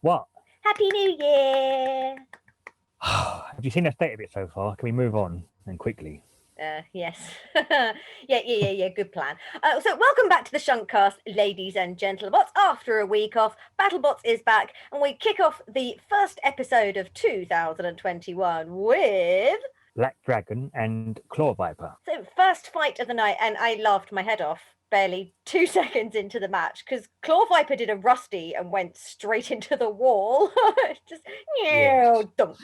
What? Happy New Year! Have you seen the state of it so far? Can we move on and quickly? Yes. yeah, good plan. So welcome back to the Shuntcast, ladies and gentlemen. After a week off, BattleBots is back, and we kick off the first episode of 2021 with... Black Dragon and Claw Viper. So first fight of the night, and I laughed my head off barely 2 seconds into the match, because Claw Viper did a rusty and went straight into the wall. Just, Yes. dunk.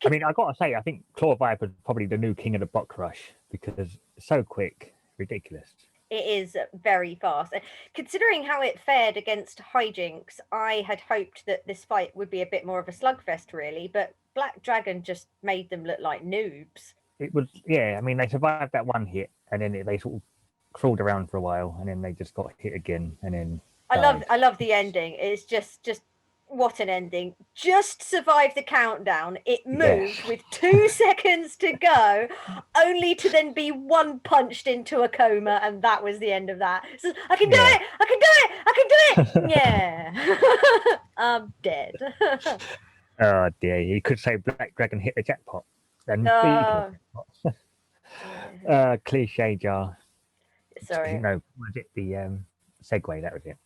I mean, I gotta say, I think Claw Viper's probably the new king of the box rush because it's so quick, ridiculous. It is very fast. And considering how it fared against Hijinks, I had hoped that this fight would be a bit more of a slugfest, really, but Black Dragon just made them look like noobs. It was, yeah, I mean, they survived that one hit and then they sort of crawled around for a while and then they just got hit again and then died. I love the ending. It's just what an ending. Just survived the countdown. It moved with 2 seconds to go, only to then be one punched into a coma, and that was the end of that. So, I can do it! I can do it! I can do it! Yeah. I'm dead. Oh dear, you could say Black Dragon hit the jackpot. And cliche jar. Sorry. No, was it the segue? That was it.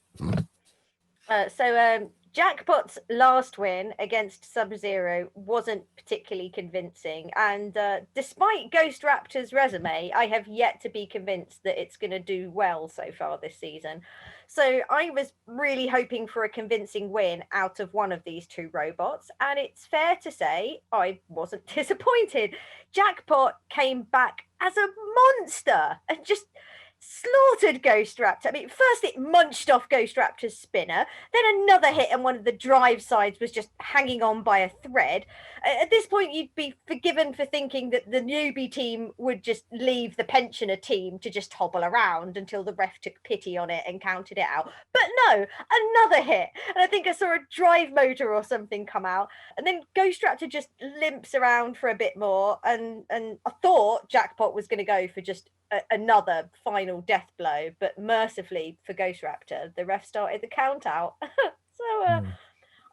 So Jackpot's last win against Sub-Zero wasn't particularly convincing, and despite Ghost Raptor's resume, I have yet to be convinced that it's going to do well so far this season. So I was really hoping for a convincing win out of one of these two robots, and it's fair to say I wasn't disappointed. Jackpot came back as a monster and just slaughtered Ghost Raptor. I mean, first it munched off Ghost Raptor's spinner, then another hit and one of the drive sides was just hanging on by a thread. At this point, you'd be forgiven for thinking that the newbie team would just leave the pensioner team to just hobble around until the ref took pity on it and counted it out. But no, another hit. And I think I saw a drive motor or something come out. And then Ghost Raptor just limps around for a bit more. And I thought Jackpot was going to go for just another final death blow, but mercifully for Ghost Raptor, the ref started the count out. So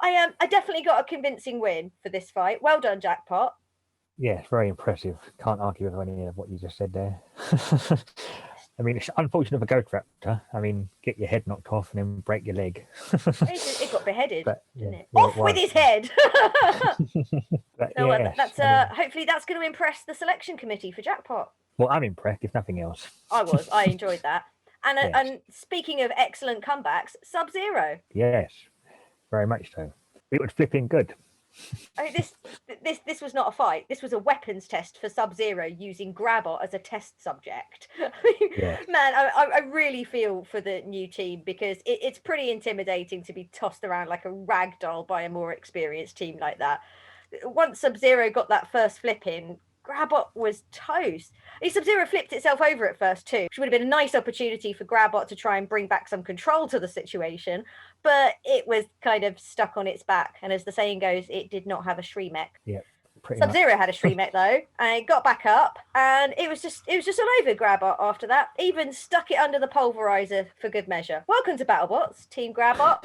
I definitely got a convincing win for this fight. Well done, Jackpot. Yeah, very impressive. Can't argue with any of what you just said there. I mean, it's unfortunate for Ghost Raptor. I mean, get your head knocked off and then break your leg. It got beheaded, didn't it? Yeah, Off with his head! That's hopefully that's going to impress the selection committee for Jackpot. Well, I'm impressed, if nothing else. I enjoyed that. And speaking of excellent comebacks, Sub-Zero. Yes, very much so. It was flipping good. I mean, this was not a fight. This was a weapons test for Sub-Zero using Grabot as a test subject. Man, I really feel for the new team because it's pretty intimidating to be tossed around like a rag doll by a more experienced team like that. Once Sub-Zero got that first flip in, Grabot was toast. Sub-Zero flipped itself over at first too, which would have been a nice opportunity for Grabot to try and bring back some control to the situation, but it was kind of stuck on its back, and as the saying goes, it did not have a Shremek. Yeah, Sub-Zero had a Shremek though, and it got back up, and it was just all over Grabot after that. Even stuck it under the pulverizer for good measure. Welcome to BattleBots, Team Grabot.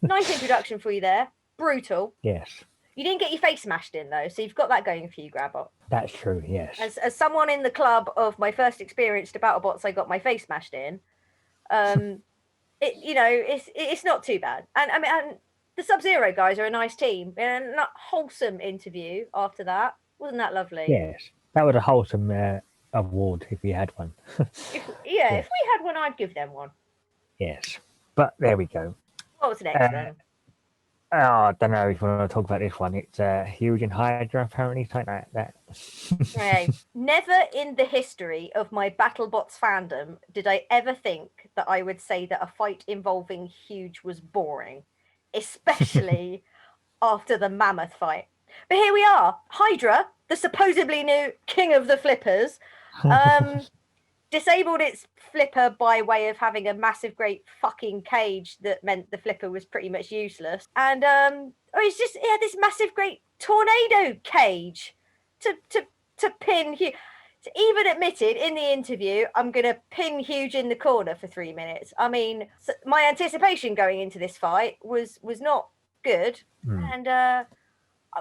Nice introduction for you there. Brutal. Yes. You didn't get your face smashed in though, so you've got that going for you, Grabot. That's true, yes. As someone in the club of my first experience to BattleBots, I got my face smashed in. It's not too bad. And I mean, and the Sub-Zero guys are a nice team. And a wholesome interview after that. Wasn't that lovely? Yes, that was a wholesome award if we had one. If we had one, I'd give them one. Yes, but there we go. What was next then? I don't know if you want to talk about this one. It's huge in Hydra, apparently, something like that. Hey, never in the history of my BattleBots fandom did I ever think that I would say that a fight involving Huge was boring, especially after the Mammoth fight. But here we are, Hydra, the supposedly new king of the flippers, disabled its flipper by way of having a massive great fucking cage that meant the flipper was pretty much useless, and it's just this massive great tornado cage to pin Hugh. So even admitted in the interview, I'm going to pin Huge in the corner for 3 minutes. I mean, my anticipation going into this fight was not good. And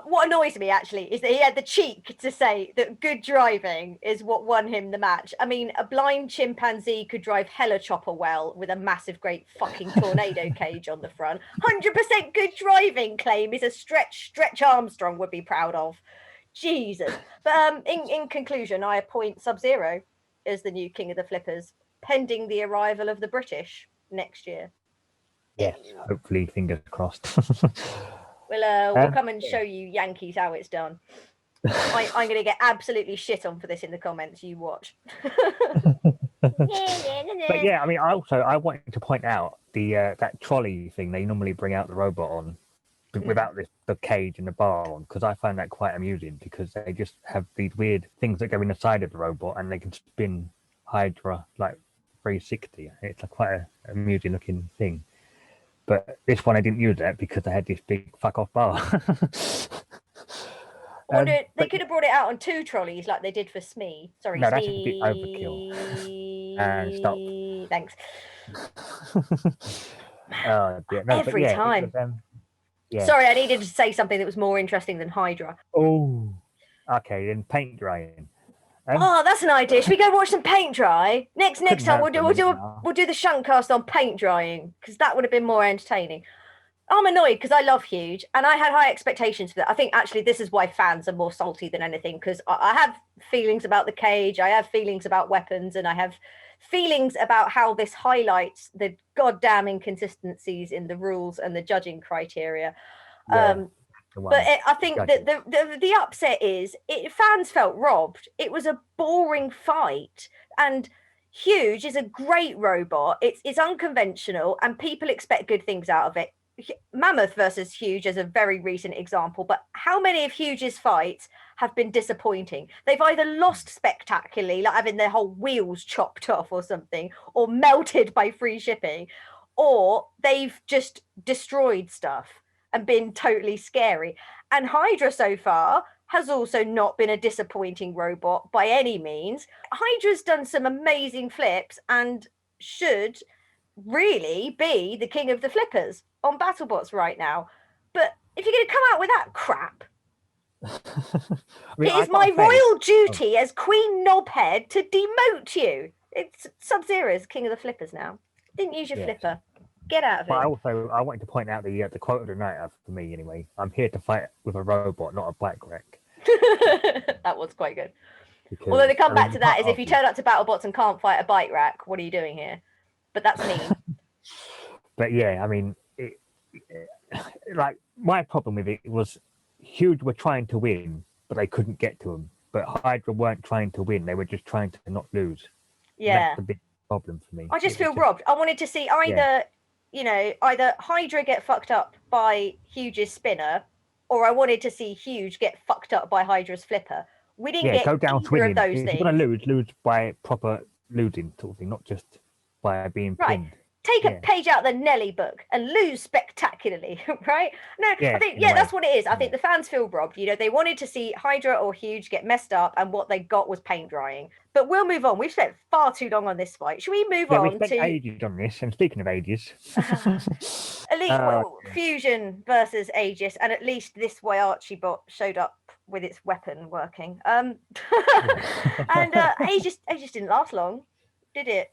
what annoys me actually is that he had the cheek to say that good driving is what won him the match. I mean, a blind chimpanzee could drive Helichopper well with a massive, great fucking tornado cage on the front. 100% good driving claim is a Stretch Armstrong would be proud of. Jesus. But in conclusion, I appoint Sub-Zero as the new king of the flippers, pending the arrival of the British next year. Yes, hopefully, fingers crossed. We'll come and show you Yankees how it's done. I'm going to get absolutely shit on for this in the comments. You watch. But yeah, I mean, I wanted to point out the that trolley thing they normally bring out the robot on, without the cage and the bar on, because I find that quite amusing, because they just have these weird things that go in the side of the robot and they can spin Hydra like 360. It's quite an amusing looking thing. But this one I didn't use that because they had this big fuck off bar. They could have brought it out on 2 trolleys like they did for Smee. Sorry, no, Smee. that's a bit overkill. And stop. Thanks. Yeah, no, Every time. Yeah. Sorry, I needed to say something that was more interesting than Hydra. Oh, okay, then paint drying. That's an idea. Should we go watch some paint dry? Next time we'll do the Shuntcast on paint drying, because that would have been more entertaining. I'm annoyed because I love Huge and I had high expectations for that. I think actually this is why fans are more salty than anything, because I have feelings about the cage, I have feelings about weapons, and I have feelings about how this highlights the goddamn inconsistencies in the rules and the judging criteria. I think that the upset is fans felt robbed. It was a boring fight, and Huge is a great robot. It's unconventional and people expect good things out of it. Mammoth versus Huge is a very recent example, but how many of Huge's fights have been disappointing? They've either lost spectacularly, like having their whole wheels chopped off or something, or melted by free shipping, or they've just destroyed stuff and been totally scary. And Hydra so far has also not been a disappointing robot by any means. Hydra's done some amazing flips and should really be the king of the flippers on BattleBots right now. But if you're going to come out with that crap, it is my royal duty as Queen Knobhead to demote you. It's Sub-Zero's king of the flippers now. Didn't use your flipper. Get out of it. But I wanted to point out the quote of the night for me anyway. I'm here to fight with a robot, not a bike wreck. That was quite good. Because, although the comeback to that is if you turn up to BattleBots and can't fight a bike rack, what are you doing here? But that's mean. But yeah, I mean, like my problem with it was Huge were trying to win, but they couldn't get to him. But Hydra weren't trying to win; they were just trying to not lose. Yeah, that's the big problem for me. I just feel robbed. I wanted to see either Hydra get fucked up by Huge's spinner, or I wanted to see Huge get fucked up by Hydra's flipper. We didn't get go down either of those things. If you're going to lose by proper losing sort of thing, not just by being pinned. Take a page out of the Nelly book and lose spectacularly, right? No, I think that's what it is. I think the fans feel robbed. They wanted to see Hydra or Huge get messed up, and what they got was paint drying. But we'll move on. We've spent far too long on this fight. Should we move on we spent ages on this? And speaking of ages, at least Fusion versus Aegis, and at least this way Archibot showed up with its weapon working. And Aegis didn't last long, did it?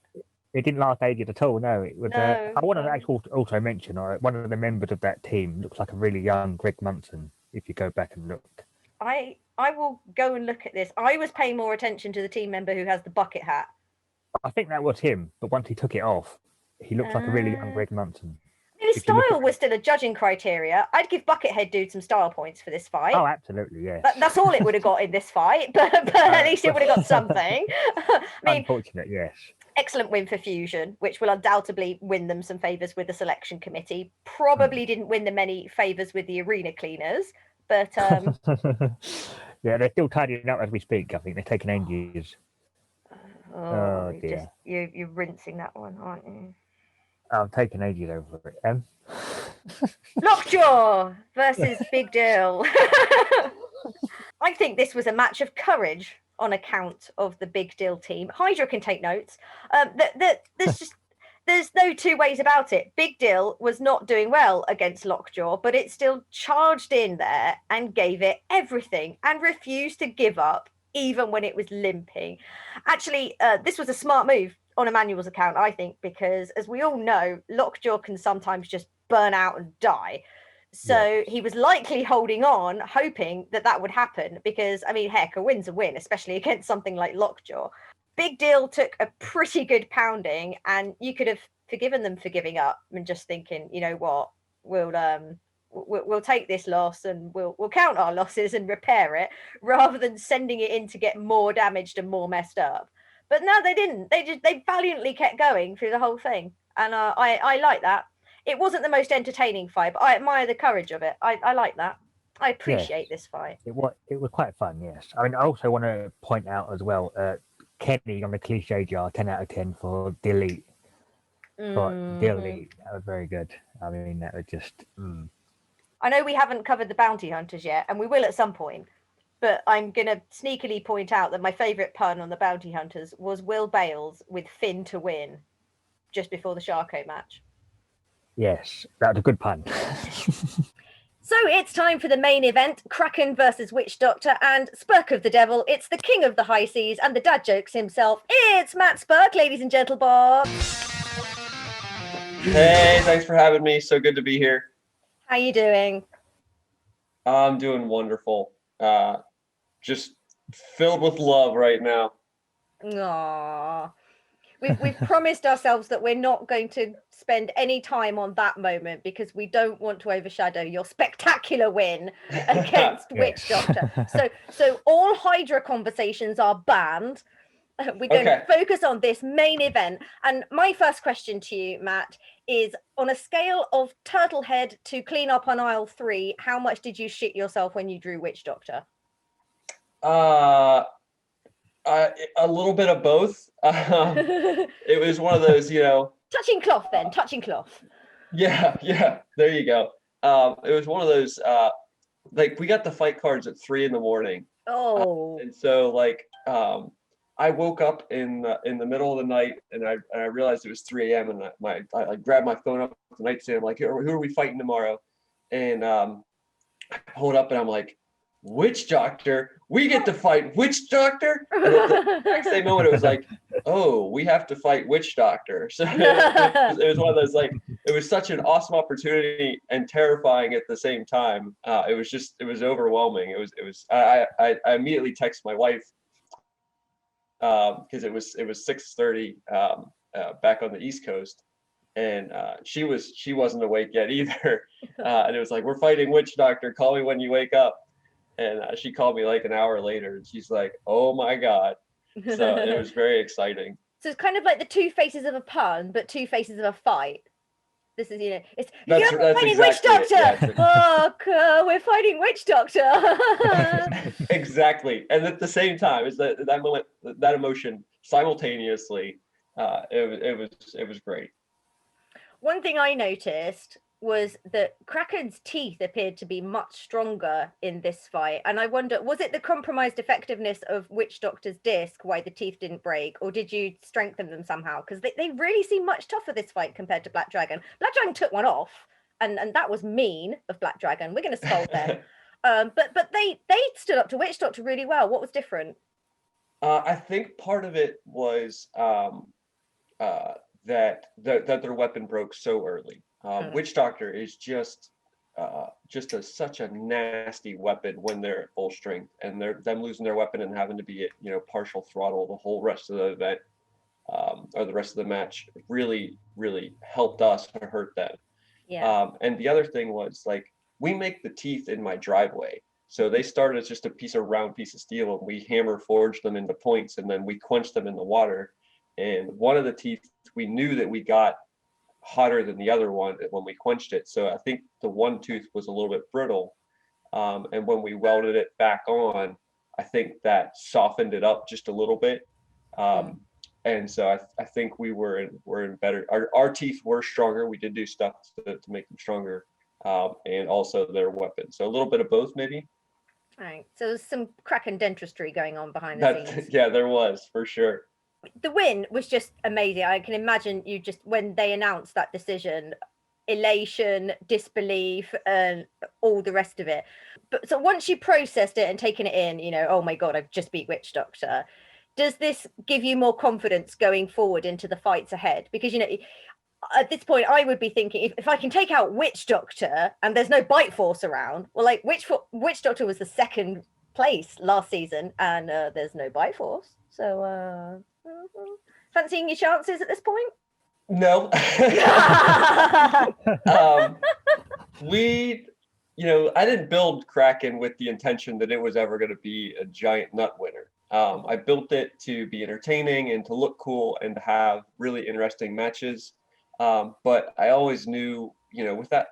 It didn't last ages at all. No, it was. I want to also mention one of the members of that team looks like a really young Greg Munson. If you go back and look, I will go and look at this. I was paying more attention to the team member who has the bucket hat. I think that was him, but once he took it off, he looks like a really young Greg Munson. I mean, his style was still a judging criteria. I'd give Buckethead Dude some style points for this fight. Oh, absolutely, yes. That's all it would have got in this fight, but at least it would have got something. I mean, unfortunate, yes. Excellent win for Fusion, which will undoubtedly win them some favours with the selection committee. Probably didn't win them any favours with the arena cleaners, but yeah, they're still tidying up as we speak. I think they're taking ages. Oh dear, you're rinsing that one, aren't you? I'm taking ages over it. Lockjaw versus Big Deal. I think this was a match of courage on account of the Big Deal team. Hydra can take notes. There's no two ways about it. Big Deal was not doing well against Lockjaw, but it still charged in there and gave it everything and refused to give up even when it was limping. Actually, this was a smart move on Emmanuel's account, I think, because as we all know, Lockjaw can sometimes just burn out and die. So he was likely holding on, hoping that would happen because, I mean, heck, a win's a win, especially against something like Lockjaw. Big Deal took a pretty good pounding, and you could have forgiven them for giving up and just thinking, you know what, we'll take this loss and we'll count our losses and repair it, rather than sending it in to get more damaged and more messed up. But no, they didn't. They valiantly kept going through the whole thing, and I like that. It wasn't the most entertaining fight, but I admire the courage of it. I like that. I appreciate this fight. It was quite fun. Yes, I mean, I also want to point out as well. Kenny on the cliche jar, 10 out of 10 for delete. Delete, that was very good. I mean, that was just. I know we haven't covered the bounty hunters yet, and we will at some point. But I'm going to sneakily point out that my favourite pun on the bounty hunters was Will Bales with Finn to win, just before the Sharko match. Yes, that was a good pun. So it's time for the main event, Kraken versus Witch Doctor and Spurk of the Devil. It's the king of the high seas and the dad jokes himself. It's Matt Spurk, ladies and gentlemen. Hey, thanks for having me. So good to be here. How you doing? I'm doing wonderful. Just filled with love right now. Aww. We've promised ourselves that we're not going to spend any time on that moment because we don't want to overshadow your spectacular win against Witch Doctor. So all Hydra conversations are banned. We're going to focus on this main event. And my first question to you, Matt, is on a scale of Turtlehead to clean up on aisle 3, how much did you shit yourself when you drew Witch Doctor? A little bit of both. It was one of those, touching cloth then, touching cloth. Yeah, there you go. It was one of those, like we got the fight cards at 3 a.m. Oh. And so I woke up in the middle of the night and I realized it was 3 a.m. and I grabbed my phone up the nightstand. I'm like, who are we fighting tomorrow? And I pulled up and I'm like, Witch Doctor, we get to fight Witch Doctor? And at the exact same moment, it was like, oh, we have to fight Witch Doctor. So it was one of those, it was such an awesome opportunity and terrifying at the same time. It was overwhelming. I immediately texted my wife because it was 6:30 back on the East Coast. And she wasn't awake yet either. And it was like, we're fighting Witch Doctor, call me when you wake up. And she called me like an hour later and she's like, oh my God. So it was very exciting. So it's kind of like the two faces of a pun, but two faces of a fight. This is, it's that's fighting exactly Witch Doctor. It, yeah, we're fighting Witch Doctor. Exactly. And at the same time, is that moment, that emotion simultaneously, it was great. One thing I noticed was that Kraken's teeth appeared to be much stronger in this fight. And I wonder, was it the compromised effectiveness of Witch Doctor's disc why the teeth didn't break? Or did you strengthen them somehow? Because they really seem much tougher this fight compared to Black Dragon. Black Dragon took one off. And that was mean of Black Dragon. We're going to scold them. But they stood up to Witch Doctor really well. What was different? I think part of it was that their weapon broke so early. Witch Doctor is just such a nasty weapon when they're at full strength, and them losing their weapon and having to be at partial throttle the whole rest of the event or the rest of the match really helped us or hurt them. Yeah. And the other thing was we make the teeth in my driveway, so they started as just a round piece of steel, and we hammer forged them into points, and then we quenched them in the water. And one of the teeth we knew that we got hotter than the other one when we quenched it. So I think the one tooth was a little bit brittle. And when we welded it back on, I think that softened it up just a little bit. And so I think we're in better, our teeth were stronger. We did do stuff to make them stronger. And also their weapon. So a little bit of both maybe. Right. So there's some Kraken dentistry going on behind the scenes. Yeah, there was for sure. The win was just amazing. I can imagine you just when they announced that decision, elation, disbelief, and all the rest of it. But so once you processed it and taken it in, oh my god, I've just beat Witch Doctor. Does this give you more confidence going forward into the fights ahead? Because at this point, I would be thinking if I can take out Witch Doctor and there's no Bite Force around, well, like Witch Doctor was the second place last season, and there's no Bite Force. So, fancying your chances at this point? No. We, I didn't build Kraken with the intention that it was ever going to be a giant nut winner. I built it to be entertaining and to look cool and to have really interesting matches. But I always knew, with that,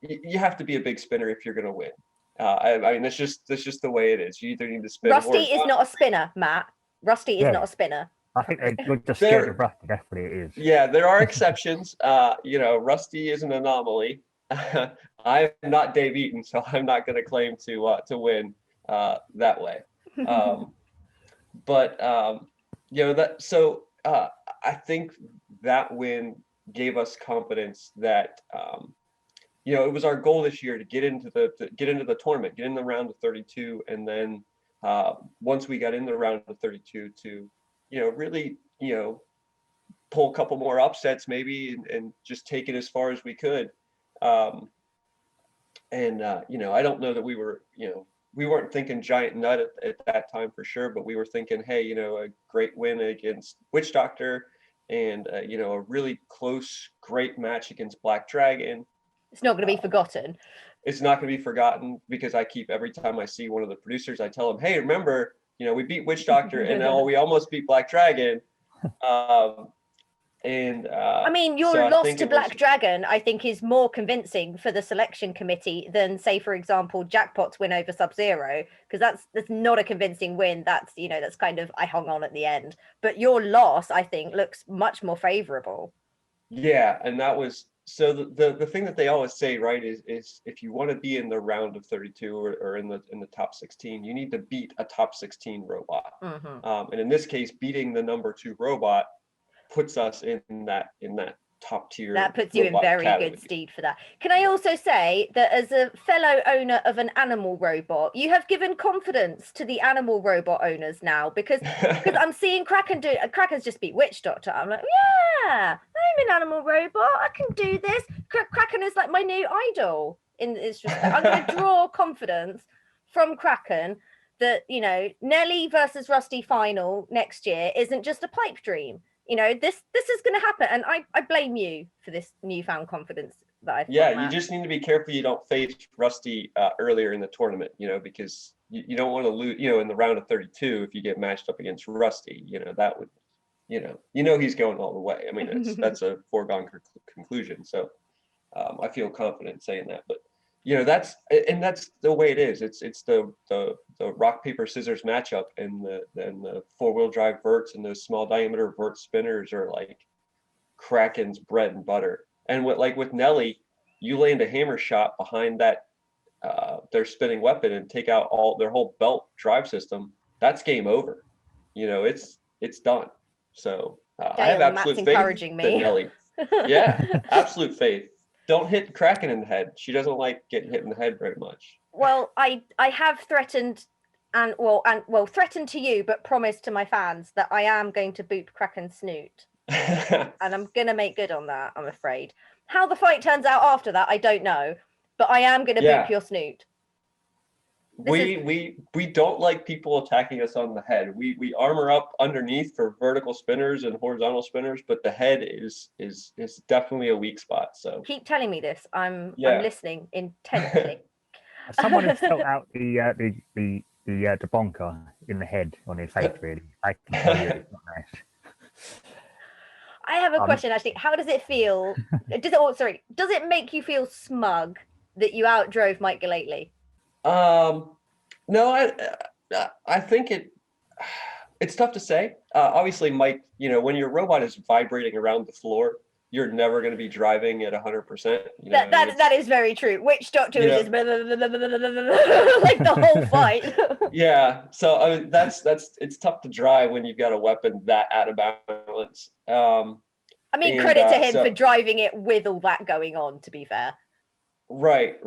you have to be a big spinner if you're going to win. I mean, that's just the way it is. You either need to spin. Rusty is not a spinner, Matt. Rusty is not a spinner. I think you're just scared of Rusty. Definitely, it is. Yeah, there are exceptions. Rusty is an anomaly. I'm not Dave Eaton, so I'm not going to claim to win that way. I think that win gave us confidence that it was our goal this year to get into the tournament, get in the round of 32, and then once we got in the round of 32 to really pull a couple more upsets maybe and just take it as far as we could. I don't know that we weren't thinking giant nut at that time for sure, but we were thinking, hey, a great win against Witch Doctor and a really close, great match against Black Dragon. It's not going to be forgotten. It's not going to be forgotten because every time I see one of the producers, I tell them, hey, remember, we beat Witch Doctor and now we almost beat Black Dragon. Your loss to Black Dragon, I think, is more convincing for the selection committee than, say, for example, Jackpot's win over Sub-Zero, because that's not a convincing win. That's that's kind of I hung on at the end. But your loss, I think, looks much more favorable. Yeah, and that was so the thing that they always say, right, is if you want to be in the round of 32 or in the top 16, you need to beat a top 16 robot. Mm-hmm. And in this case, beating the number 2 robot puts us in that top tier. That puts you in very good stead for that. Can I also say that as a fellow owner of an animal robot, you have given confidence to the animal robot owners now because I'm seeing Kraken's just beat Witch Doctor. I'm like, yeah, I'm an animal robot. I can do this. Kraken is like my new idol in this respect. I'm going to draw confidence from Kraken that, Nelly versus Rusty final next year isn't just a pipe dream. This is going to happen, and I blame you for this newfound confidence that I've got. You just need to be careful you don't face Rusty earlier in the tournament, because you don't want to lose, in the round of 32 if you get matched up against Rusty, that would, he's going all the way. I mean, that's a foregone conclusion. So I feel confident saying that, but that's the way it is. It's the rock paper scissors matchup and the 4-wheel drive verts and those small diameter vert spinners are like Kraken's bread and butter. And with Nelly, you land a hammer shot behind that their spinning weapon and take out all their whole belt drive system. That's game over. It's done. So I have absolute faith in Nelly. Yeah, absolute faith. Don't hit Kraken in the head. She doesn't like getting hit in the head very much. Well, I have threatened threatened to you, but promised to my fans that I am going to boop Kraken's snoot. And I'm going to make good on that, I'm afraid. How the fight turns out after that, I don't know. But I am going to boop your snoot. We don't like people attacking us on the head. We armor up underneath for vertical spinners and horizontal spinners, but the head is definitely a weak spot. So keep telling me this. I'm listening intently. Someone has felt out the bonker in the head on his face. Really, I can tell you it's not nice. I have a question actually. How does it feel? Does it make you feel smug that you outdrove Mike Galately? No, I think it's tough to say. Obviously, Mike, when your robot is vibrating around the floor, you're never going to be driving at 100%. That is very true. Witch Doctor you is just like the whole fight. Yeah, so I mean, that's it's tough to drive when you've got a weapon that out of balance. I mean, credit to him for driving it with all that going on, to be fair. Right,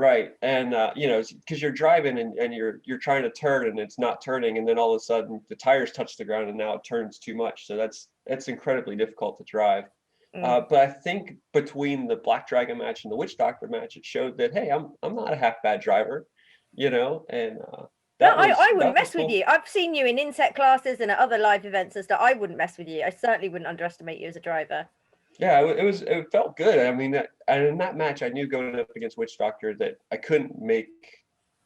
and because you're driving and you're trying to turn and it's not turning, and then all of a sudden the tires touch the ground and now it turns too much. So that's incredibly difficult to drive. But I think between the Black Dragon match and the Witch Doctor match, it showed that hey, I'm not a half bad driver, and I wouldn't mess with you. I've seen you in insect classes and at other live events and stuff. I wouldn't mess with you. I certainly wouldn't underestimate you as a driver. Yeah, it felt good. I mean, and in that match, I knew going up against Witch Doctor that I couldn't make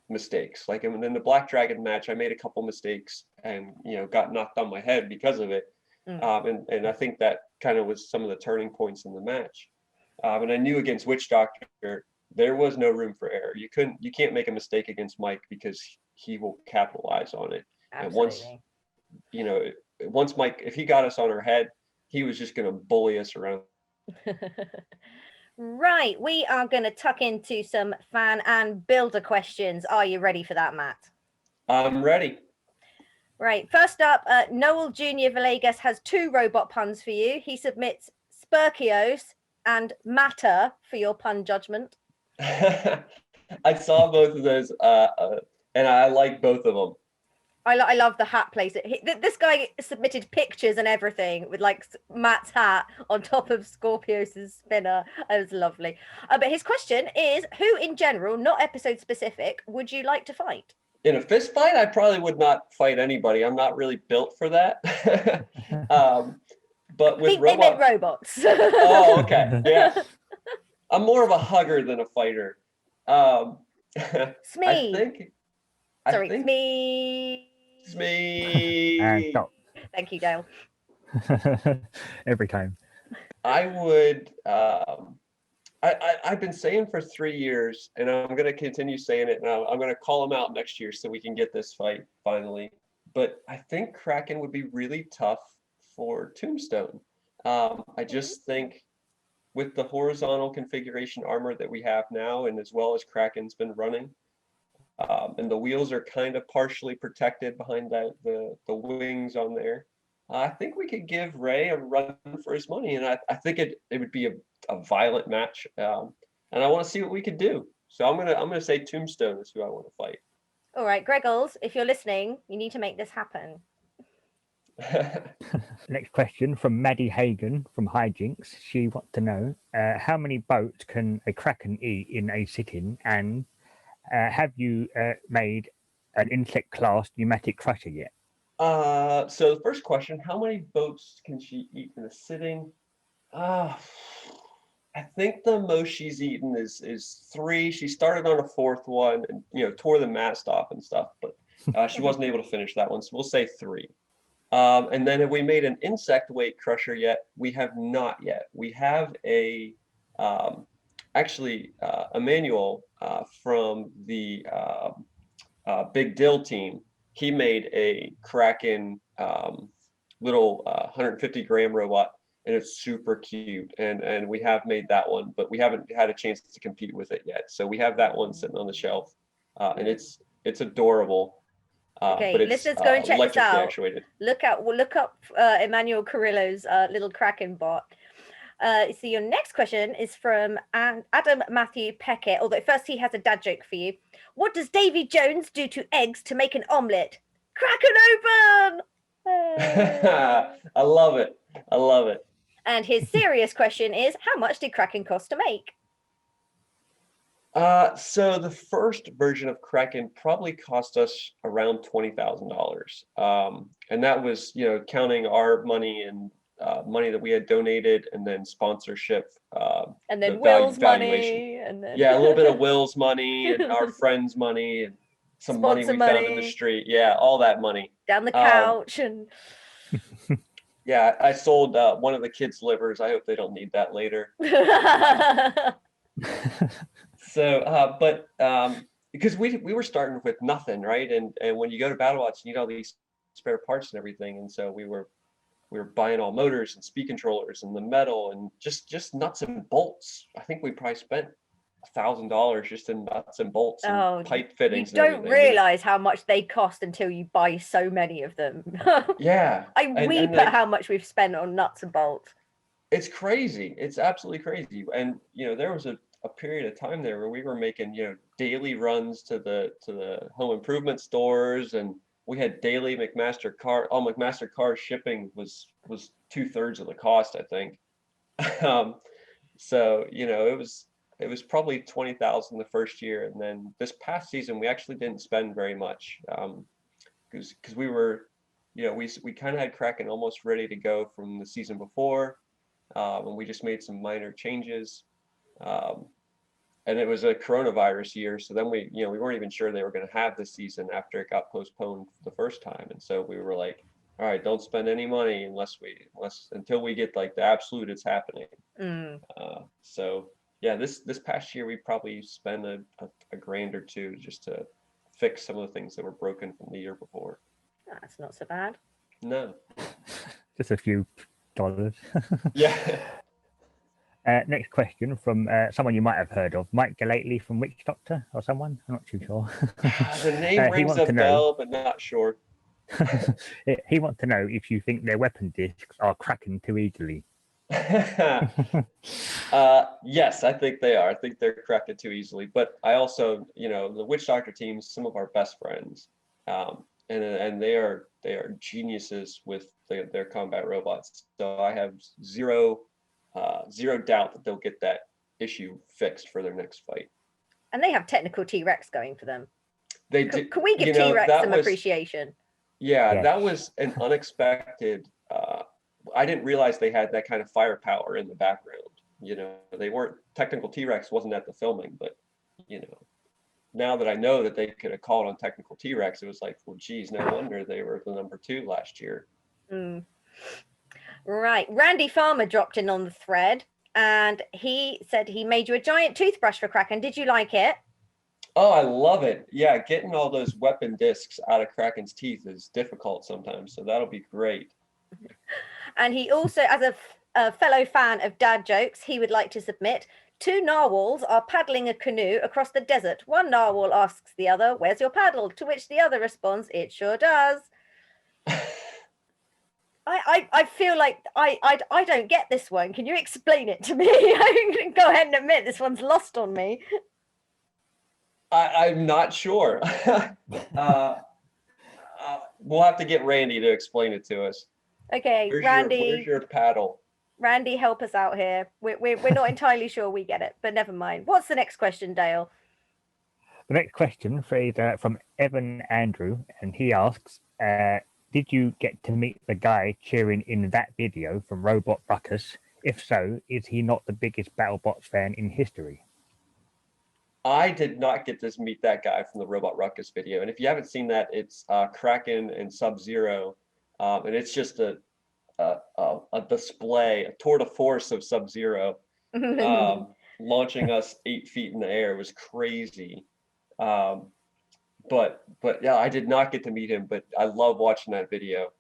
mistakes. Like in the Black Dragon match, I made a couple mistakes and got knocked on my head because of it. And I think that kind of was some of the turning points in the match. And I knew against Witch Doctor there was no room for error. You can't make a mistake against Mike because he will capitalize on it. Absolutely. And once Mike, if he got us on our head, he was just going to bully us around. Right, we are going to tuck into some fan and builder questions. Are you ready for that, Matt? I'm ready. Right, first up, Noel Jr. Villegas has 2 robot puns for you. He submits Spurkios and Matter for your pun judgment. I saw both of those, and I like both of them. I love the hat place. This guy submitted pictures and everything with like Matt's hat on top of Scorpios' spinner. It was lovely. But his question is, who in general, not episode specific, would you like to fight? In a fist fight, I probably would not fight anybody. I'm not really built for that. But with they meant robots. Oh, okay. Yeah. I'm more of a hugger than a fighter. Smee. Smee. And stop. Thank you, Dale. Every time. I would. I've been saying for 3 years, and I'm going to continue saying it. And I'm going to call him out next year so we can get this fight finally. But I think Kraken would be really tough for Tombstone. I just think with the horizontal configuration armor that we have now, and as well as Kraken's been running, and the wheels are kind of partially protected behind the wings on there. I think we could give Ray a run for his money, and I think it would be a violent match, and I want to see what we could do. So I'm gonna say Tombstone is who I want to fight. All right, Greggles, if you're listening, you need to make this happen. Next question from Maddie Hagan from Hijinks. She wants to know how many boats can a Kraken eat in a sitting, and have you made an insect class pneumatic crusher yet? So the first question, how many boats can she eat in a sitting? I think the most she's eaten is 3. She started on a 4th one and tore the mast off and stuff, but she wasn't able to finish that one. So we'll say 3. And then have we made an insect weight crusher yet? We have not yet. We have actually Emmanuel from the Big Dill team. He made a Kraken little 150 gram robot, and it's super cute. And we have made that one, but we haven't had a chance to compete with it yet. So we have that one sitting on the shelf, and it's adorable. Okay, but it's listeners, go and check this out. Actuated. Look up Emmanuel Carrillo's little Kraken bot. So your next question is from Adam Matthew Peckett, although first he has a dad joke for you. What does Davy Jones do to eggs to make an omelette? Kraken open! I love it. And his serious question is, how much did Kraken cost to make? So the first version of Kraken probably cost us around $20,000. And that was, counting our money and money that we had donated, and then sponsorship, and then Will's money, and then a little bit of Will's money and our friends' money and some money we found in the street. Yeah, all that money down the couch and. Yeah, I sold one of the kids' livers. I hope they don't need that later. So, but because we were starting with nothing, right? And when you go to BattleBots, you need all these spare parts and everything. And so we were we were buying all motors and speed controllers and the metal and just nuts and bolts. I think we probably spent $1,000 just in nuts and bolts and pipe fittings. You don't realize how much they cost until you buy so many of them. Yeah. I weep at how much we've spent on nuts and bolts. It's crazy. It's absolutely crazy. And there was a period of time there where we were making daily runs to the home improvement stores, and we had daily McMaster car shipping was 2/3 of the cost, I think. So it was probably 20,000 the first year, and then this past season we actually didn't spend very much because we were we kind of had Kraken almost ready to go from the season before, and we just made some minor changes. And it was a coronavirus year, so then we weren't even sure they were going to have this season after it got postponed the first time, and so we were like, all right, don't spend any money until we get like the absolute it's happening. So yeah, this past year we probably spent a grand or two just to fix some of the things that were broken from the year before. That's not so bad. No, just a few dollars. Yeah. Next question from someone you might have heard of, Mike Galately from Witch Doctor or someone. I'm not too sure. The name rings a bell, but not sure. He wants to know if you think their weapon discs are cracking too easily. Yes, I think they are. I think they're cracking too easily. But I also, the Witch Doctor team is some of our best friends, and they are geniuses with their combat robots. So I have zero doubt that they'll get that issue fixed for their next fight. And they have technical T-Rex going for them. They do. Can we give T-Rex some appreciation? Yeah, that was an unexpected. I didn't realize they had that kind of firepower in the background. They weren't technical T-Rex wasn't at the filming, but now that I know that they could have called on technical T-Rex, it was like, well, geez, no wonder they were the number 2 last year. Right. Randy Farmer dropped in on the thread, and he said he made you a giant toothbrush for Kraken. Did you like it? Oh, I love it. Yeah, getting all those weapon discs out of Kraken's teeth is difficult sometimes, so that'll be great. And he also, as a fellow fan of dad jokes, he would like to submit, 2 narwhals are paddling a canoe across the desert. One narwhal asks the other, "Where's your paddle?" To which the other responds, "It sure does." I feel like I don't get this one. Can you explain it to me? I'm going to go ahead and admit this one's lost on me. I'm not sure. We'll have to get Randy to explain it to us. Okay, Randy. Where's your paddle? Randy, help us out here. We're not entirely sure we get it, but never mind. What's the next question, Dale? The next question is from Evan Andrew, and he asks, did you get to meet the guy cheering in that video from Robot Ruckus? If so, is he not the biggest BattleBots fan in history? I did not get to meet that guy from the Robot Ruckus video. And if you haven't seen that, it's Kraken and Sub-Zero. And it's just a display, a tour de force of Sub-Zero, launching us 8 feet in the air. It was crazy. But yeah, I did not get to meet him, but I love watching that video.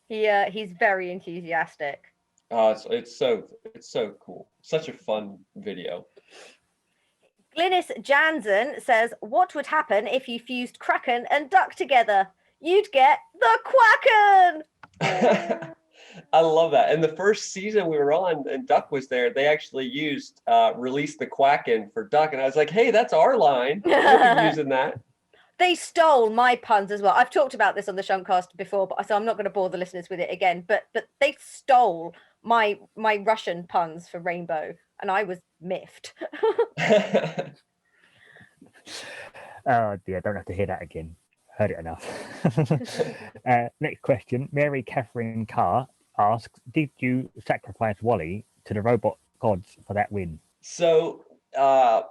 Yeah, he's very enthusiastic. It's so cool. Such a fun video. Glynis Jansen says, "What would happen if you fused Kraken and Duck together? You'd get the Quacken!" I love that. In the first season we were on and Duck was there, they actually used Release the Quacken for Duck. And I was like, hey, that's our line. We'll be using that. They stole my puns as well. I've talked about this on the Shuntcast before, so I'm not going to bore the listeners with it again. But they stole my Russian puns for Rainbow, and I was miffed. Oh dear, don't have to hear that again. Heard it enough. Next question. Mary Catherine Carr asks, did you sacrifice Wally to the robot gods for that win? So I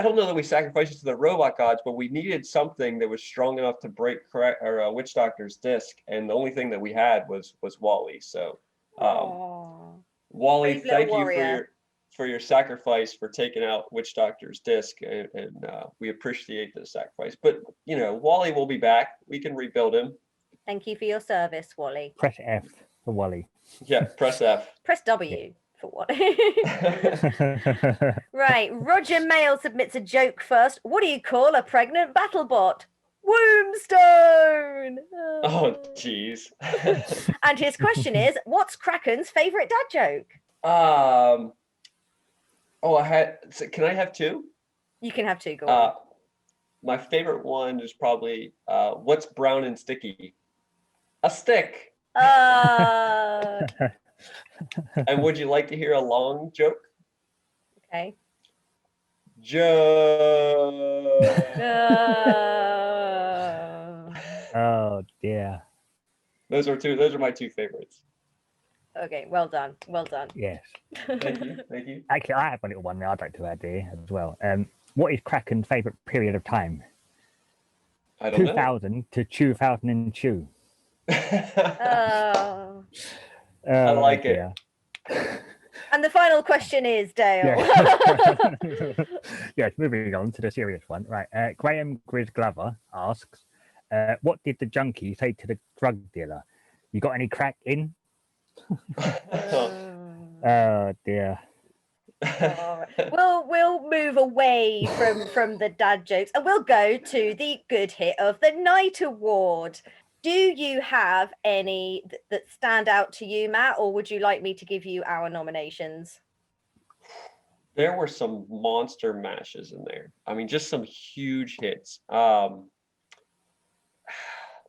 don't know that we sacrificed it to the robot gods, but we needed something that was strong enough to break Witch Doctor's disc, and the only thing that we had was Wally. So Wally, thank you for your sacrifice for taking out Witch Doctor's disc, and we appreciate the sacrifice. But Wally will be back. We can rebuild him. Thank you for your service, Wally. Press F for Wally. Yeah, press F. Press W for Wally. Right, Roger Mail submits a joke first. What do you call a pregnant BattleBot? Wombstone! Oh, jeez. And his question is, what's Kraken's favourite dad joke? Can I have two? You can have two, go on. My favorite one is probably, what's brown and sticky? A stick. And would you like to hear a long joke? Okay. Oh dear. Those are my two favorites. Okay, well done. Well done. Yes. Thank you. Thank you. Actually, I have a little one there I'd like to add here as well. What is Kraken's favourite period of time? I don't know. 2000 to 2002. Oh. I like it. And the final question is, Dale. Yes, moving on to the serious one. Right. Graham Grizz Glover asks, what did the junkie say to the drug dealer? You got any crack in? Oh dear. We'll move away from the dad jokes and we'll go to the good hit of the night award. Do you have any that stand out to you, Matt, or would you like me to give you our nominations? There were some monster mashes in there. I mean, just some huge hits.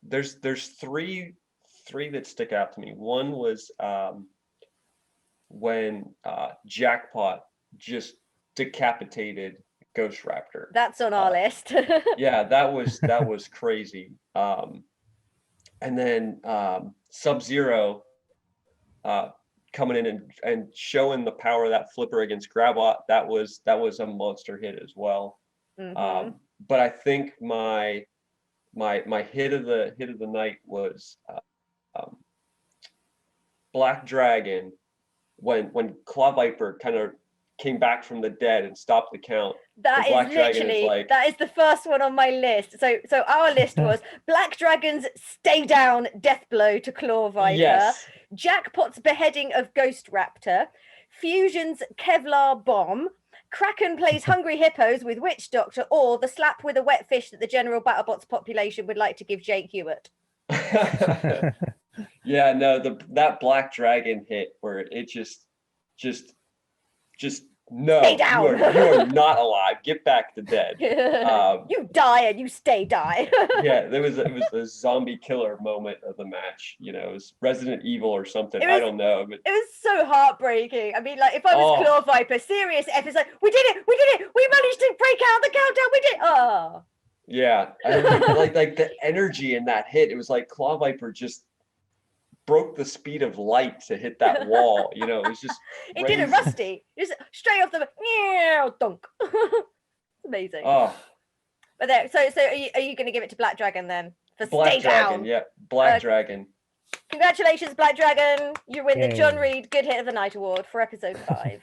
There's three that stick out to me. One was when Jackpot just decapitated Ghost Raptor. That's on our list. Yeah, that was crazy. And then Sub-Zero coming in and showing the power of that flipper against Grabot. That was a monster hit as well. Mm-hmm. But I think my hit of the night was Black Dragon when Claw Viper kind of came back from the dead and stopped the count. That is literally that is the first one on my list. So our list was Black Dragon's stay down death blow to Claw Viper, yes. Jackpot's beheading of Ghost Raptor, Fusion's Kevlar bomb, Kraken plays Hungry Hippos with Witch Doctor, or the slap with a wet fish that the general BattleBots population would like to give Jake Hewitt. Yeah, no, that Black Dragon hit where it just no, stay down. You are not alive. Get back to dead. You die and you stay die. Yeah, it was a zombie killer moment of the match. You know, it was Resident Evil or something. I don't know. But it was so heartbreaking. I mean, like if I was Claw Viper, serious F is like, we did it, we managed to break out the countdown, we did. Oh. Yeah, like the energy in that hit. It was like Claw Viper just broke the speed of light to hit that wall. You know, it was just it did a Rusty, just straight off the dunk. Amazing. Oh, but there. So are you going to give it to Black Dragon then for Black stay Dragon? Down? Yeah, Black Dragon. Congratulations, Black Dragon! You win the John Reed Good Hit of the Night Award for episode 5.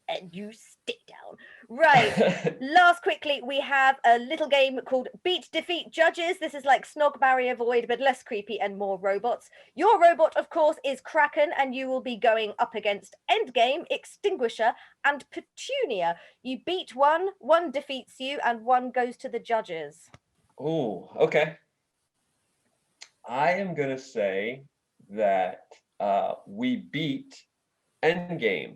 And you stay down. Right. Last quickly, we have a little game called Beat Defeat Judges. This is like Snog Barrier Void, but less creepy and more robots. Your robot, of course, is Kraken, and you will be going up against Endgame, Extinguisher, and Petunia. You beat one defeats you, and one goes to the judges. Oh, okay. I am gonna say that we beat Endgame.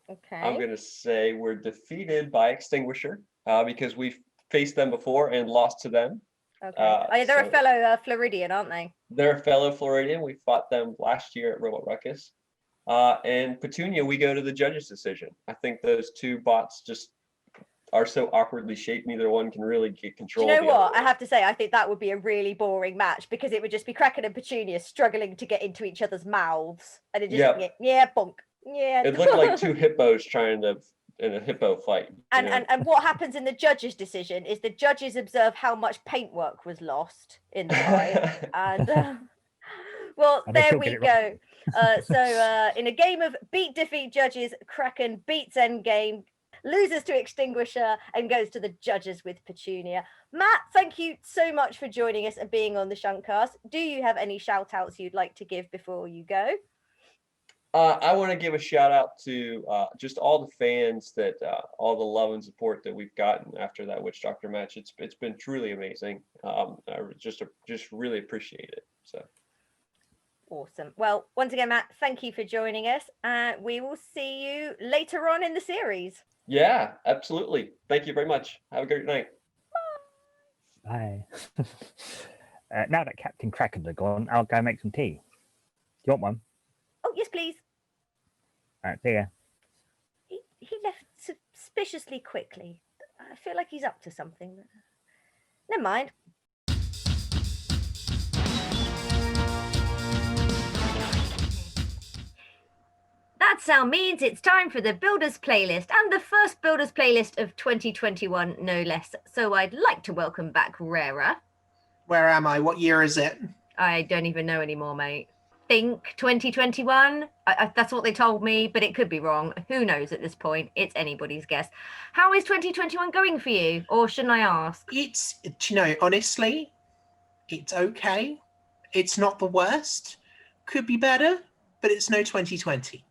Okay. I'm going to say we're defeated by Extinguisher because we've faced them before and lost to them. Okay. They're a fellow Floridian, aren't they? They're a fellow Floridian. We fought them last year at Robot Ruckus. And Petunia, we go to the judges' decision. I think those two bots just are so awkwardly shaped, neither one can really get control. Do you know what? I have to say, I think that would be a really boring match because it would just be Kraken and Petunia struggling to get into each other's mouths. And it just, bonk. Yeah. It looked like two hippos trying to in a hippo fight. And what happens in the judges' decision is the judges observe how much paintwork was lost in the fight. And well, there we go. So in a game of beat defeat judges, Kraken beats Endgame. loses to Extinguisher, and goes to the judges with Petunia. Matt, thank you so much for joining us and being on the Shuntcast. Do you have any shout outs you'd like to give before you go? I want to give a shout out to just all the fans that all the love and support that we've gotten after that Witch Doctor match. It's been truly amazing. I just really appreciate it. So awesome. Well, once again, Matt, thank you for joining us. We will see you later on in the series. Yeah, absolutely. Thank you very much. Have a great night. Bye. Now that Captain Krakens are gone, I'll go make some tea. Do you want one? Oh, yes, please. All right, see ya. He left suspiciously quickly. I feel like he's up to something. Never mind. That sound means it's time for the Builders playlist, and the first Builders playlist of 2021, no less. So I'd like to welcome back Rara. Where am I? What year is it? I don't even know anymore, mate. Think 2021. That's what they told me, but it could be wrong. Who knows at this point? It's anybody's guess. How is 2021 going for you? Or shouldn't I ask? It's, honestly, it's okay. It's not the worst. Could be better, but it's no 2020.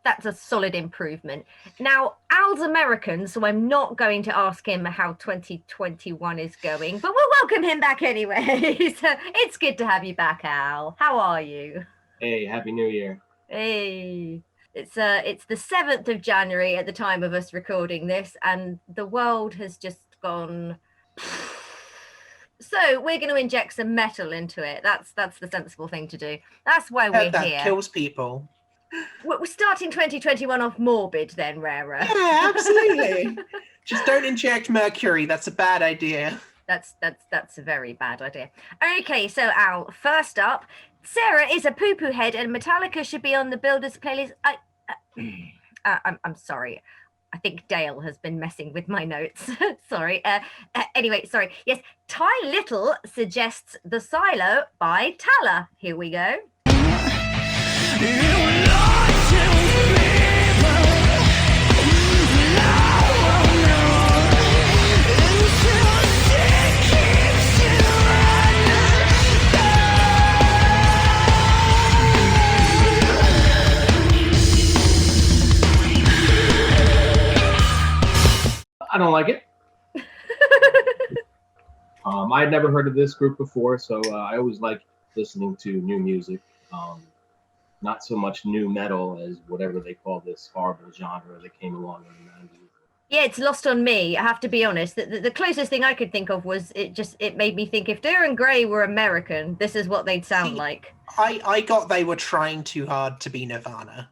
That's a solid improvement. Now, Al's American, so I'm not going to ask him how 2021 is going, but we'll welcome him back anyway. So it's good to have you back, Al. How are you? Hey, Happy New Year. Hey. It's the 7th of January at the time of us recording this, and the world has just gone. So we're going to inject some metal into it. That's the sensible thing to do. That's why we're that here. kills people. We're starting 2021 off morbid then, Rara. Yeah, absolutely. Just don't inject mercury. That's a bad idea. That's a very bad idea. Okay, so Al, first up, Sarah is a poo-poo head and Metallica should be on the Builders playlist. I'm sorry. I think Dale has been messing with my notes. Sorry. Anyway, sorry. Yes, Ty Little suggests The Silo by Tala. Here we go. I don't like it. I had never heard of this group before, so I always like listening to new music. Not so much new metal as whatever they call this horrible genre that came along in the 90s. Yeah, it's lost on me. I have to be honest. The closest thing I could think of was it made me think if Dir and Grey were American, this is what they'd sound like. I got they were trying too hard to be Nirvana,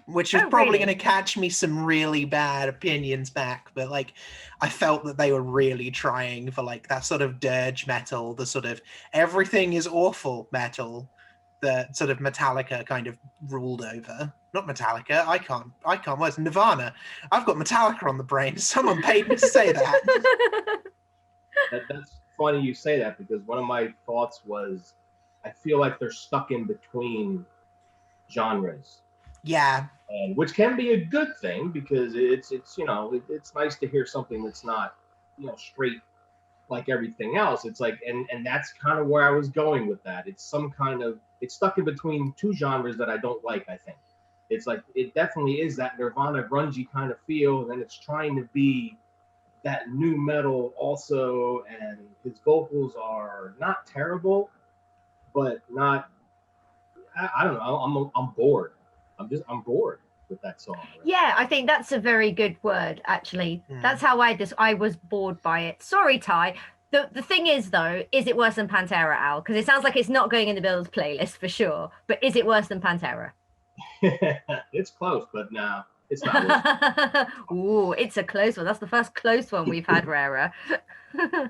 which is probably going to catch me some really bad opinions back. But like, I felt that they were really trying for like that sort of dirge metal, the sort of everything is awful metal that sort of Metallica kind of ruled over. Not Metallica. I can't. Where's Nirvana? I've got Metallica on the brain. Someone paid me to say that. That's funny you say that because one of my thoughts was I feel like they're stuck in between genres. Yeah. And which can be a good thing because it's nice to hear something that's not, straight like everything else. It's like, and that's kind of where I was going with that. It's stuck in between two genres that I don't like, I think. It's like, it definitely is that Nirvana grungy kind of feel, and it's trying to be that new metal also, and his vocals are not terrible, but not, I don't know, I'm bored. I'm bored with that song. Right? Yeah, I think that's a very good word, actually. That's how I was bored by it. Sorry, Ty. The thing is, though, is it worse than Pantera, Al? Because it sounds like it's not going in the Builders playlist for sure. But is it worse than Pantera? It's close, but no, it's not. Ooh, it's a close one. That's the first close one we've had, Rara. Yeah,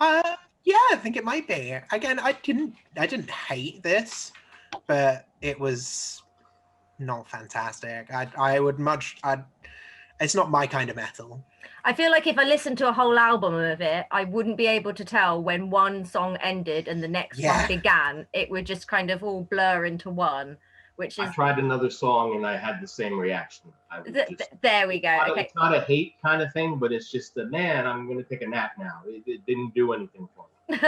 I think it might be. Again, I didn't hate this, but it was not fantastic. It's not my kind of metal. I feel like if I listened to a whole album of it, I wouldn't be able to tell when one song ended and the next one began. It would just kind of all blur into one, which I is tried another song and I had the same reaction. I was there we go. Okay. It's not a hate kind of thing, but it's just that, man, I'm going to take a nap now. It didn't do anything for me.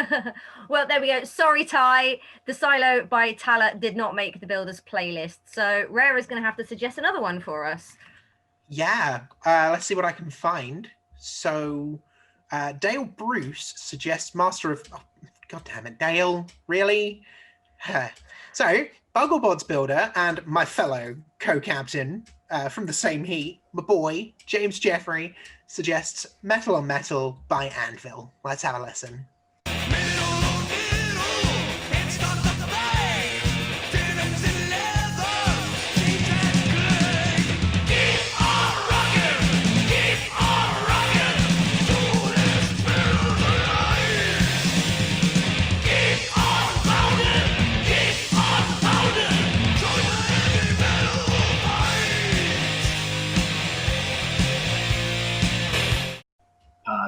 Well, there we go. Sorry, Ty. The Silo by Tala did not make the Builders playlist. So Rare is going to have to suggest another one for us. Yeah, let's see what I can find. So, Dale Bruce suggests Master of... Oh, God damn it, Dale, really? So, BattleBots builder and my fellow co-captain from the same heat, my boy, James Jeffrey, suggests Metal on Metal by Anvil. Let's have a listen.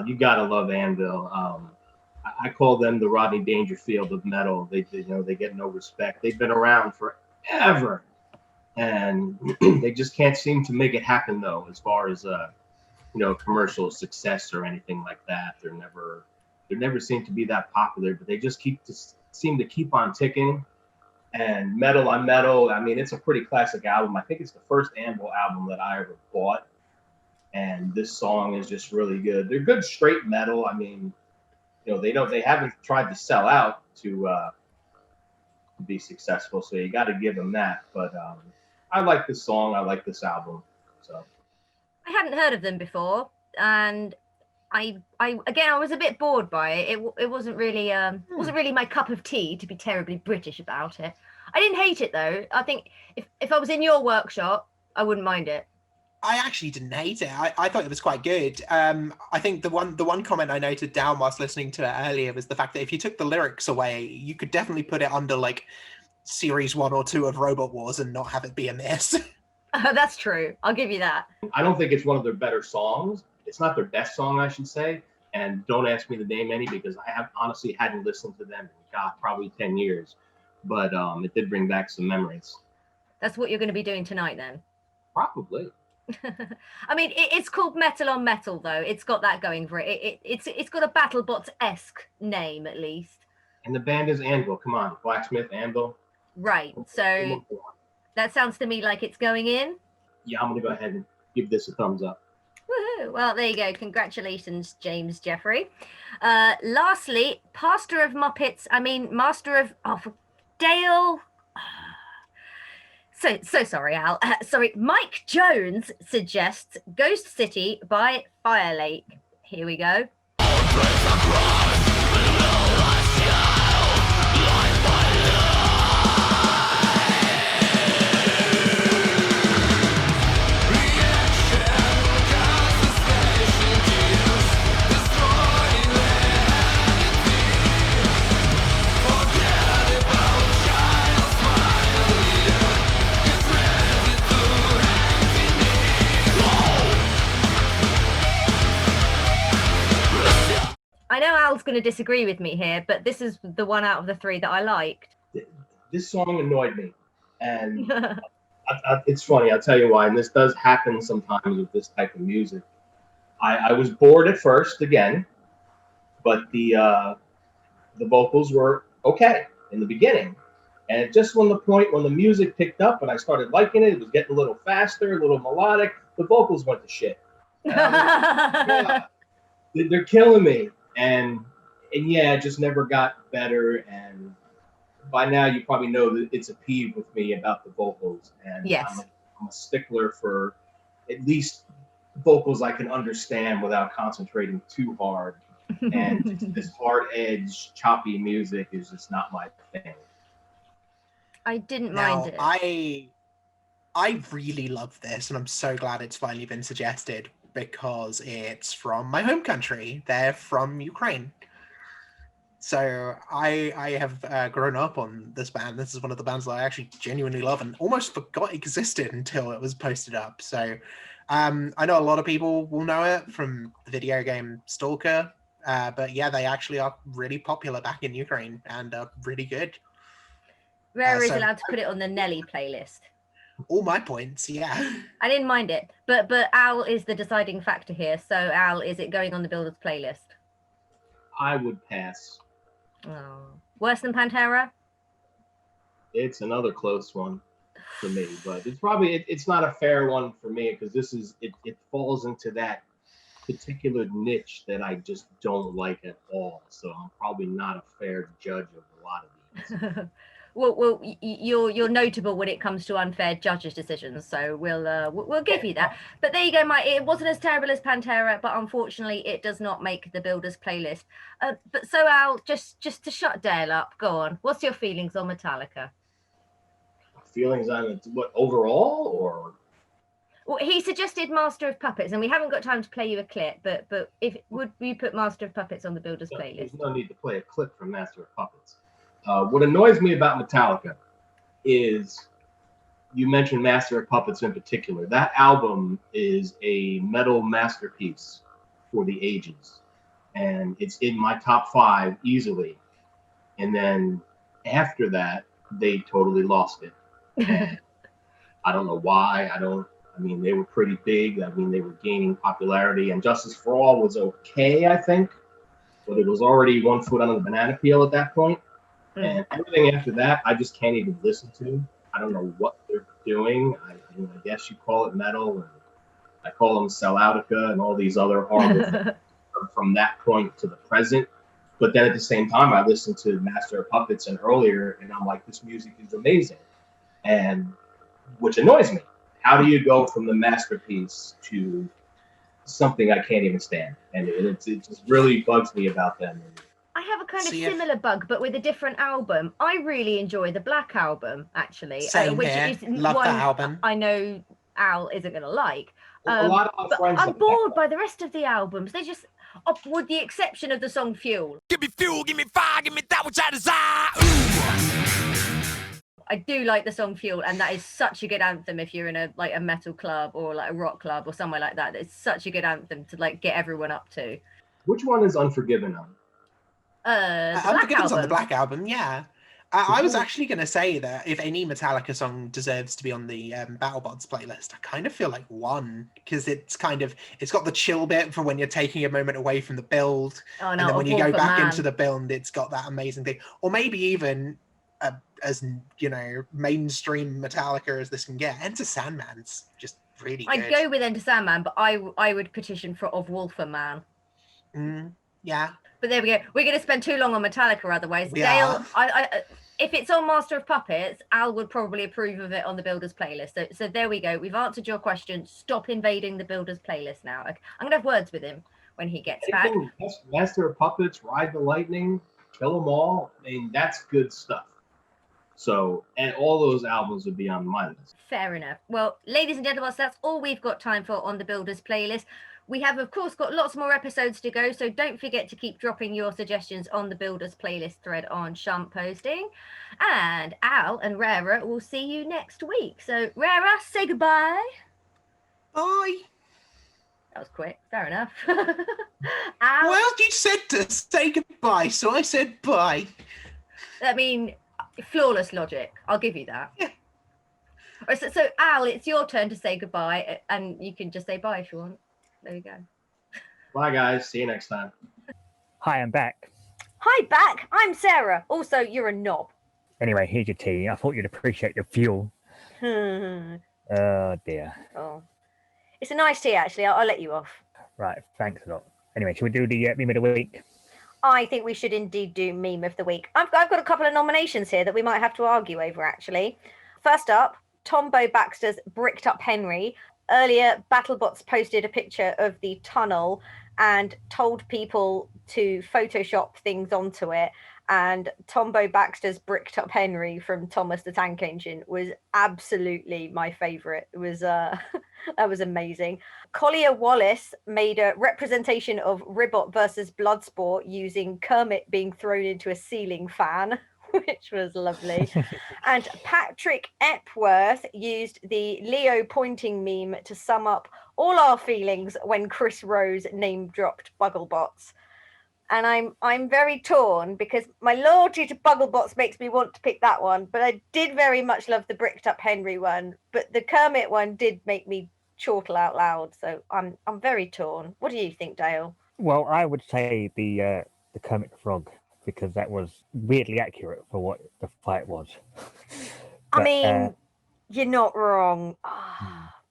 You gotta love Anvil. I call them the Rodney Dangerfield of metal. They get no respect. They've been around forever, and they just can't seem to make it happen though. As far as commercial success or anything like that, they never seem to be that popular. But they just seem to keep on ticking. And Metal on Metal, I mean, it's a pretty classic album. I think it's the first Anvil album that I ever bought. And this song is just really good. They're good straight metal. I mean, they haven't tried to sell out to be successful, so you got to give them that. But I like this song. I like this album. So I hadn't heard of them before, and I was a bit bored by it. It wasn't really my cup of tea, to be terribly British about it. I didn't hate it though. I think if I was in your workshop, I wouldn't mind it. I actually didn't hate it. I thought it was quite good. I think the one comment I noted down whilst listening to it earlier was the fact that if you took the lyrics away, you could definitely put it under like series 1 or 2 of Robot Wars and not have it be a miss. That's true. I'll give you that. I don't think it's one of their better songs. It's not their best song, I should say. And don't ask me to name any because I honestly hadn't listened to them in probably 10 years. But it did bring back some memories. That's what you're going to be doing tonight then? Probably. I mean, it's called Metal on Metal, though. It's got that going for it. It's got a BattleBots-esque name, at least. And the band is Anvil. Come on, Blacksmith, Anvil. Right. So that sounds to me like it's going in. Yeah, I'm going to go ahead and give this a thumbs up. Woohoo! Well, there you go. Congratulations, James Jeffrey. Lastly, Master of Dale. So sorry, Al. Mike Jones suggests Ghost City by Fire Lake. Here we go. I know Al's going to disagree with me here, but this is the one out of the 3 that I liked. This song annoyed me. And it's funny, I'll tell you why. And this does happen sometimes with this type of music. I was bored at first, again, but the vocals were okay in the beginning. And just when the music picked up and I started liking it was getting a little faster, a little melodic, the vocals went to shit. Yeah, they're killing me. And yeah, it just never got better. And by now, you probably know that it's a peeve with me about the vocals. And yes. I'm a stickler for at least vocals I can understand without concentrating too hard. And this hard edge, choppy music is just not my thing. I didn't mind it. I really love this, and I'm so glad it's finally been suggested because it's from my home country. They're from Ukraine. So I have grown up on this band. This is one of the bands that I actually genuinely love and almost forgot existed until it was posted up. So I know a lot of people will know it from the video game Stalker, but yeah, they actually are really popular back in Ukraine and really good. Rare is So- allowed to put it on the Nelly playlist. All my points, yeah. I didn't mind it, but Al is the deciding factor here. So Al, is it going on the Builders playlist? I would pass. Oh. Worse than Pantera? It's another close one for me, but it's probably it's not a fair one for me because it falls into that particular niche that I just don't like at all. So I'm probably not a fair judge of a lot of these. Well, you're notable when it comes to unfair judges' decisions, so we'll give you that. But there you go, Mike. It wasn't as terrible as Pantera, but unfortunately, it does not make the Builders playlist. But so Al, just to shut Dale up, go on. What's your feelings on Metallica? Feelings on it, what overall or? Well, he suggested Master of Puppets, and we haven't got time to play you a clip. But if would we put Master of Puppets on the Builders playlist? There's no need to play a clip from Master of Puppets. What annoys me about Metallica is you mentioned Master of Puppets in particular. That album is a metal masterpiece for the ages, and it's in my top 5 easily. And then after that, they totally lost it. And I don't know why. I mean, they were pretty big. I mean, they were gaining popularity, and Justice for All was okay, I think, but it was already one foot on the banana peel at that point. And everything after that, I just can't even listen to. I don't know what they're doing. I guess you call it metal, and I call them Selloutica and all these other horrible things from that point to the present. But then at the same time, I listened to Master of Puppets and earlier, and I'm like, this music is amazing, and which annoys me. How do you go from the masterpiece to something I can't even stand? And it just really bugs me about them. I have a kind of similar bug, but with a different album. I really enjoy the Black Album, actually. Same which here. is Love one that album. I know Al isn't going to like. A lot of my but friends I'm like bored that. by the rest of the albums. They just, with the exception of the song Fuel. Give me fuel, give me fire, give me that which I desire. I do like the song Fuel, and that is such a good anthem if you're in a metal club or like a rock club or somewhere like that. It's such a good anthem to like get everyone up to. Which one is Unforgiven on? The Black Unforgiven's Album. on the Black Album, yeah. I was actually going to say that if any Metallica song deserves to be on the BattleBots playlist, I kind of feel like one, because it's got the chill bit for when you're taking a moment away from the build, and then when you go back into the build, it's got that amazing thing. Or maybe even as mainstream Metallica as this can get, Enter Sandman's just really good. I'd go with Enter Sandman, but I would petition for Of Wolfer Man. Yeah. But there we go. We're going to spend too long on Metallica otherwise. Dale, if it's on Master of Puppets, Al would probably approve of it on the Builders playlist. So there we go. We've answered your question. Stop invading the Builders playlist now. I'm going to have words with him when he gets back. Master of Puppets, Ride the Lightning, Kill 'Em All. I mean, that's good stuff. So, and all those albums would be on my list. Fair enough. Well, ladies and gentlemen, that's all we've got time for on the Builders playlist. We have, of course, got lots more episodes to go, so don't forget to keep dropping your suggestions on the Builders playlist thread on Shunt Posting. And Al and Rara will see you next week. So, Rara, say goodbye. Bye. That was quick. Fair enough. Al, Well, you said to say goodbye, so I said bye. I mean, flawless logic. I'll give you that. Yeah. All right, so, Al, it's your turn to say goodbye, and you can just say bye if you want. There you go. Bye, guys. See you next time. Hi, I'm back. Hi, back. I'm Sarah. Also, you're a knob. Anyway, here's your tea. I thought you'd appreciate the fuel. Oh, dear. Oh, it's a nice tea, actually. I'll let you off. Right, thanks a lot. Anyway, should we do the meme of the week? I think we should indeed do meme of the week. I've got a couple of nominations here that we might have to argue over, actually. First up, Tombo Baxter's Bricked Up Henry. Earlier, BattleBots posted a picture of the tunnel and told people to Photoshop things onto it. And Tombo Baxter's Bricked Up Henry from Thomas the Tank Engine was absolutely my favourite. It was that was amazing. Kollier Wallace made a representation of Ribbot versus Bloodsport using Kermit being thrown into a ceiling fan, which was lovely. And Patrick Epworth used the Leo pointing meme to sum up all our feelings when Chris Rose name dropped BuggleBots. and I'm very torn because my loyalty to BattleBots makes me want to pick that one, but I did very much love the bricked up Henry one, but the Kermit one did make me chortle out loud, so I'm very torn. What do you think, Dale? Well, I would say the Kermit the Frog, because that was weirdly accurate for what the fight was. I But, mean, you're not wrong.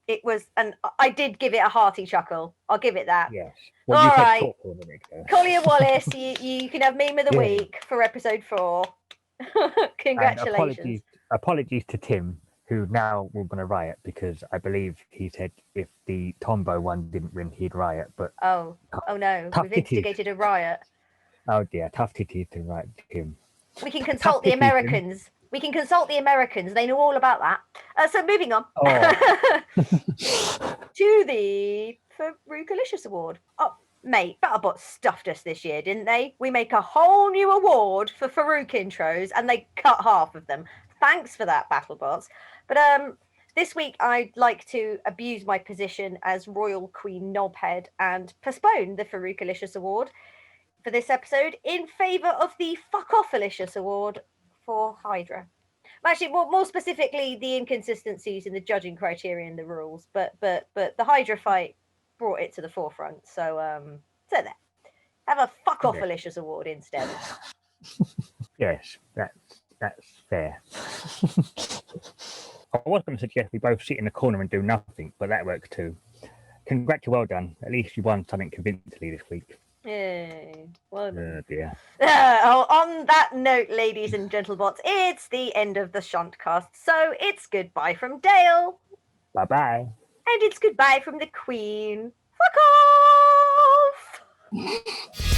It was, and I did give it a hearty chuckle. I'll give it that. yes. Well, All you said right. short for a minute ago. Collier Wallace, you can have meme of the Yeah. week for episode 4. Congratulations. And apologies to Tim, who now will going to riot, because I believe he said if the Tombo one didn't win, he'd riot. But Oh no, Tough we've titties. instigated a riot. oh dear, tough titties to riot Tim. We can consult the titties, Tim. Americans. We can consult the Americans. They know all about that. So moving on Oh. to the Farukalicious Award. Oh, mate, BattleBots stuffed us this year, didn't they? We make a whole new award for Farouk intros, and they cut half of them. Thanks for that, BattleBots. But this week I'd like to abuse my position as Royal Queen Knobhead and postpone the Farukalicious Award for this episode in favour of the Fuck Off Alicious Award for Hydra. Actually, more specifically, the inconsistencies in the judging criteria and the rules, but the Hydra fight brought it to the forefront. So there. Have a Fuck Off Alicious Award instead. Yes, that's fair. I was going to suggest we both sit in a corner and do nothing, but that works too. Congrats, well done. At least you won something convincingly this week. Yay. Well done. Oh dear. On that note, ladies and gentlemen, it's the end of the Shuntcast. So it's goodbye from Dale. Bye-bye. And it's goodbye from the Queen. Fuck off!